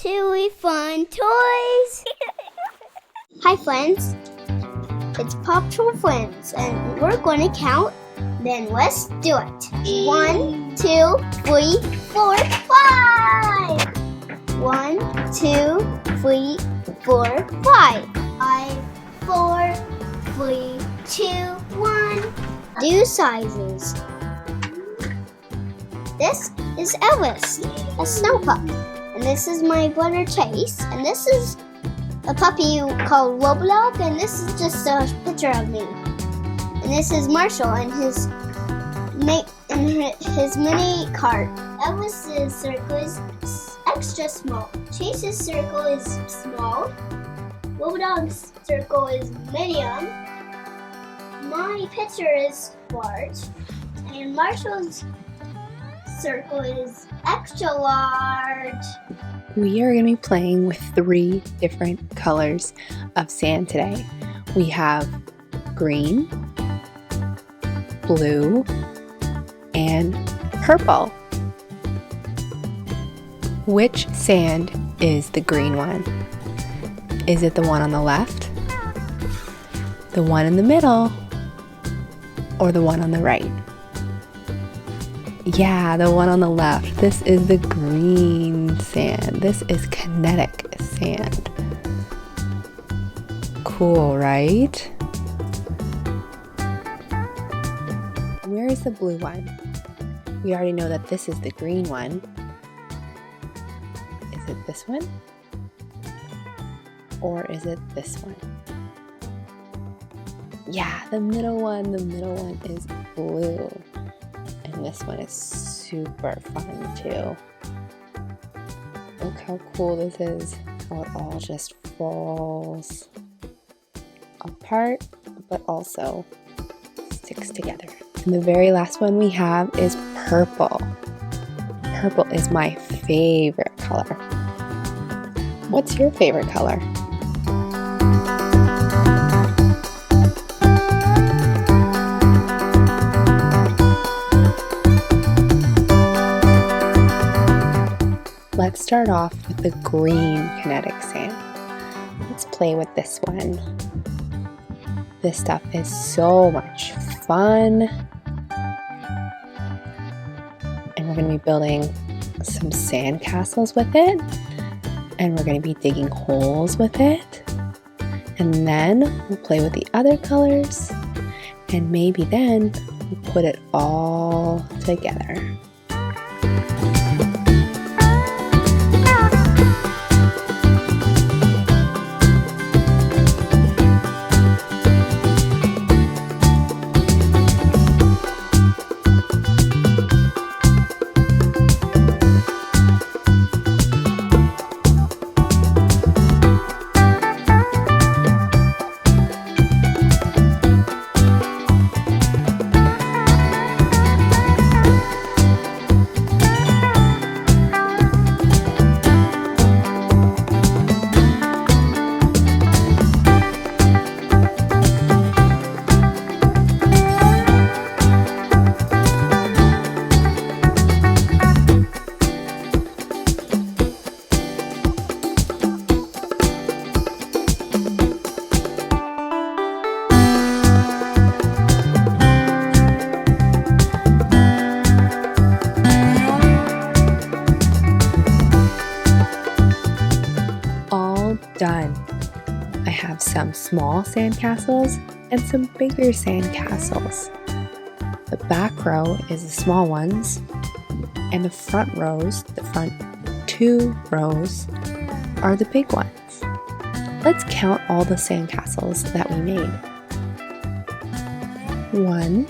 Chewy Fun Toys! Hi friends, it's Paw Patrol friends and we're going to count, then let's do it. 1, 2, 3, 4, 5! 1, 2, 3, 4, 5. 5, 4, 3, 2, 1. Do sizes. This is Elvis, a snow pup. And this is my brother Chase. And this is a puppy called Roblox. And this is just a picture of me. And this is Marshall and his mini cart. Elvis's circle is extra small. Chase's circle is small. Roblox's circle is medium. My picture is large. And Marshall's circle is extra large. We are going to be playing with 3 different colors of sand today. We have green, blue, and purple. Which sand is the green one? Is it the one on the left, the one in the middle, or the one on the right? Yeah, the one on the left. This is the green sand. This is kinetic sand. Cool, right? Where is the blue one? We already know that this is the green one. Is it this one? Or is it this one? Yeah, the middle one. The middle one is blue. And this one is super fun too. Look how cool this is. How it all just falls apart, but also sticks together. And the very last one we have is purple. Purple is my favorite color. What's your favorite color? Let's start off with the green kinetic sand. Let's play with this one. This stuff is so much fun. And we're going to be building some sand castles with it. And we're going to be digging holes with it. And then we'll play with the other colors. And maybe then we'll put it all together. Done. I have some small sandcastles and some bigger sandcastles. The back row is the small ones, and the front rows, the front 2 rows, are the big ones. Let's count all the sandcastles that we made. 1,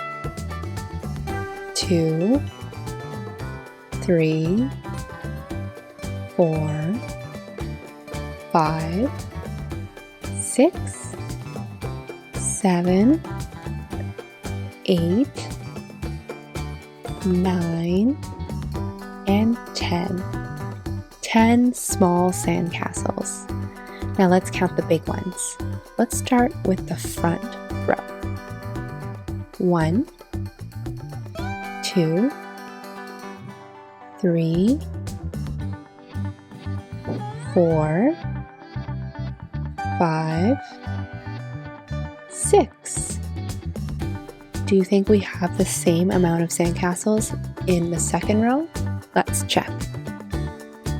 2, 3, 4, 5, 6, 7, 8, 9, and 10. 10 small sandcastles. Now let's count the big ones. Let's start with the front row. 1, 2, 3, 4, 5, 6. Do you think we have the same amount of sandcastles in the second row? Let's check.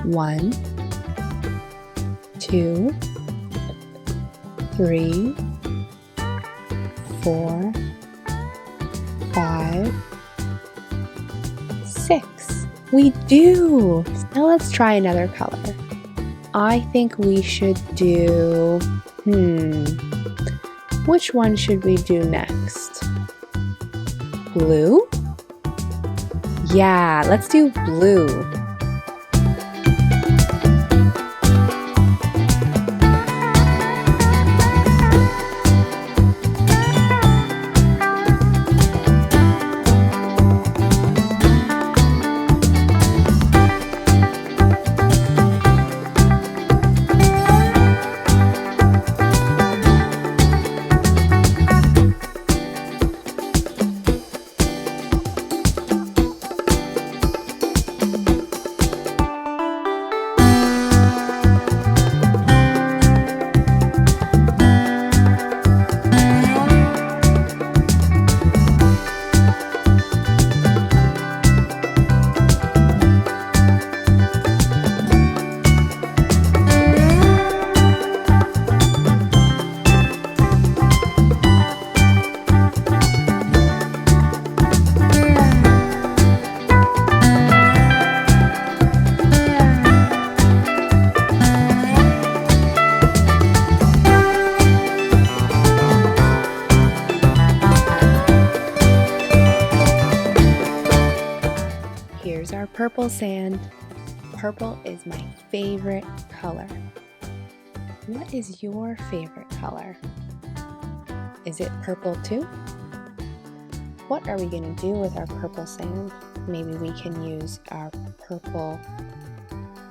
1, 2, 3, 4, 5, 6. We do! Now let's try another color. I think we should do, which one should we do next? Blue? Yeah, let's do blue. Here's our purple sand. Purple is my favorite color. What is your favorite color? Is it purple too? What are we going to do with our purple sand? Maybe we can use our purple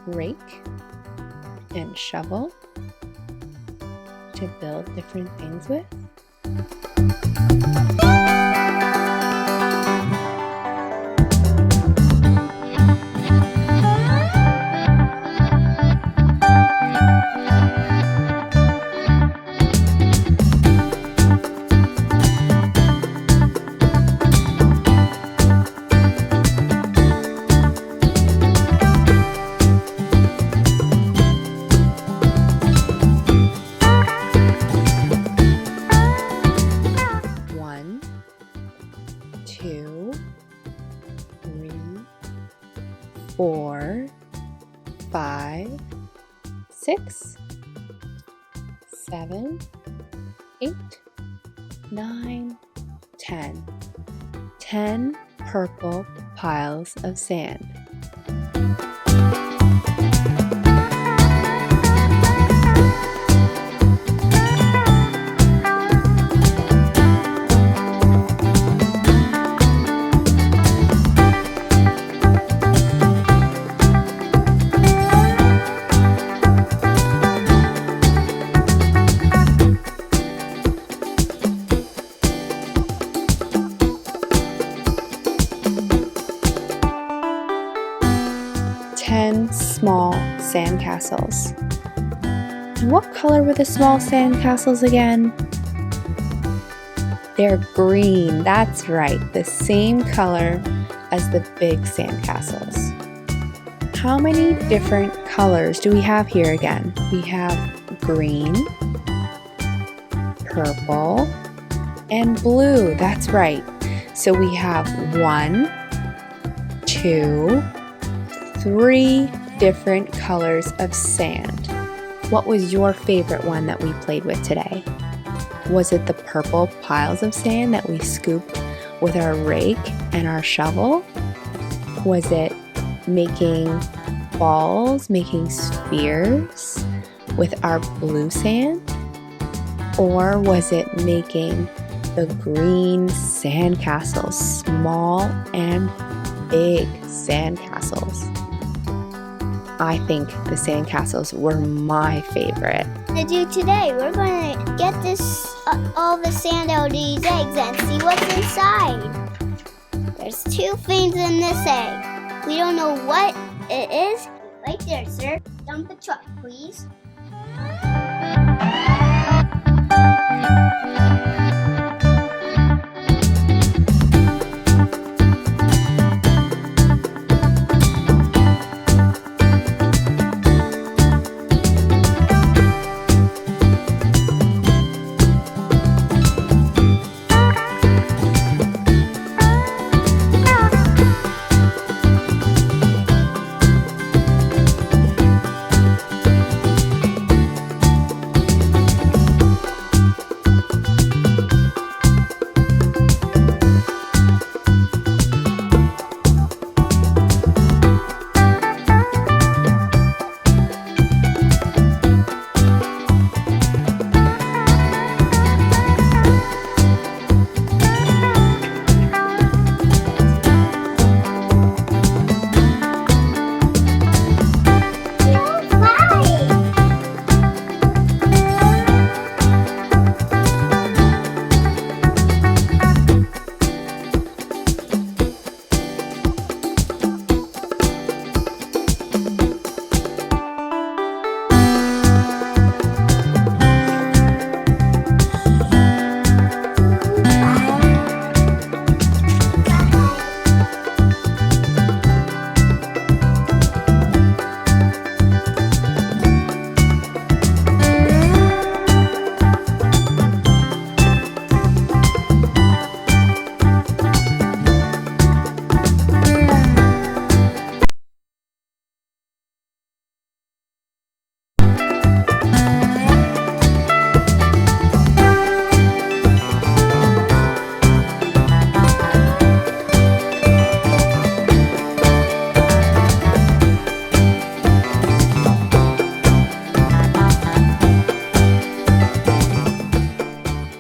rake and shovel to build different things with. Two, 3, 4, 5, 6, 7, 8, 9, 10. 10 purple piles of sand. Small sandcastles. And what color were the small sandcastles again? They're green, that's right, the same color as the big sandcastles. How many different colors do we have here again? We have green, purple, and blue, that's right. So we have 1, 2, 3 different colors of sand. What was your favorite one that we played with today? Was it the purple piles of sand that we scooped with our rake and our shovel? Was it making balls, making spheres with our blue sand? Or was it making the green sandcastles, small and big sandcastles? I think the sandcastles were my favorite. To do today, we're going to get all the sand out of these eggs and see what's inside. There's 2 things in this egg. We don't know what it is. Right there, sir. dump a truck, please.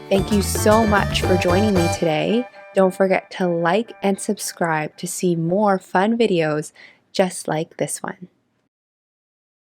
Thank you so much for joining me today. Don't forget to like and subscribe to see more fun videos just like this one.